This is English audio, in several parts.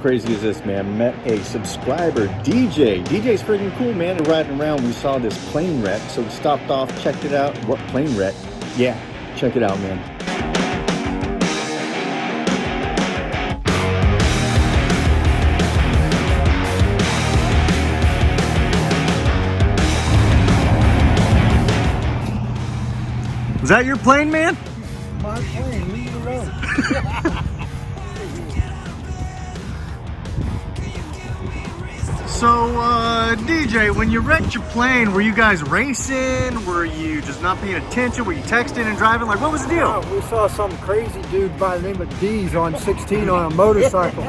crazy is this, man? Met a subscriber, DJ. DJ's freaking cool, man. Riding around, we saw this plane wreck, so we stopped off, checked it out. What plane wreck? Yeah, check it out, man. Is that your plane, man? My plane, leave it alone. So, DJ, when you wrecked your plane, were you guys racing? Were you just not paying attention? Were you texting and driving? Like, what was the deal? We saw some crazy dude by the name of D's on 16 on a motorcycle.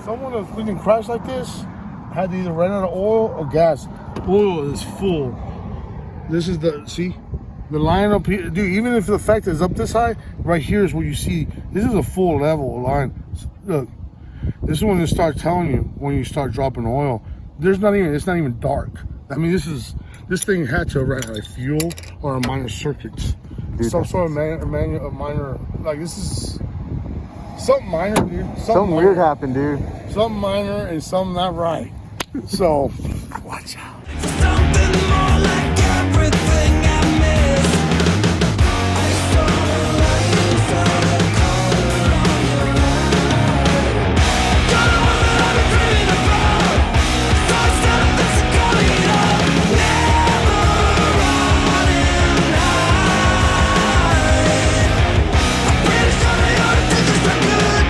Someone that's freaking crashed like this had to either run out of oil or gas. Oil is full. This is the line up here, dude. Even if the fact is up this high, right here is where you see this is a full level line. Look, this is when they start telling you when you start dropping oil. It's not even dark. I mean, this thing had to run out of fuel or a minor circuits. Dude, some sort of minor, like this is something minor, dude. Something weird happened, dude. Something minor and something not right. So, watch out. Something more like everything I miss. I saw the light, saw the color on your eye. You're the one that I've been dreaming about. So instead of this, I'm calling it up. Never running out. I'm pretty sure that your intentions are good.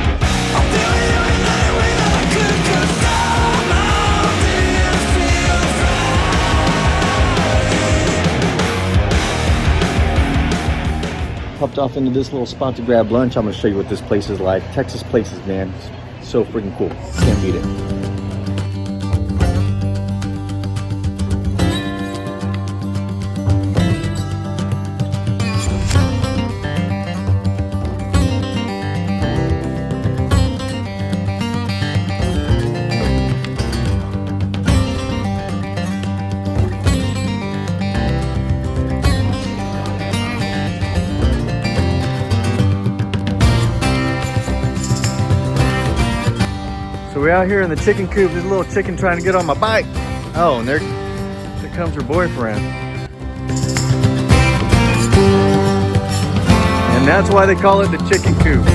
I'll feel you in any way that I could, 'cause somehow this feels right. Popped off into this little spot to grab lunch. I'm gonna show you what this place is like. Texas places, man. It's so freaking cool. Can't beat it. So we're out here in the chicken coop. There's a little chicken trying to get on my bike. Oh, and there comes her boyfriend. And that's why they call it the chicken coop.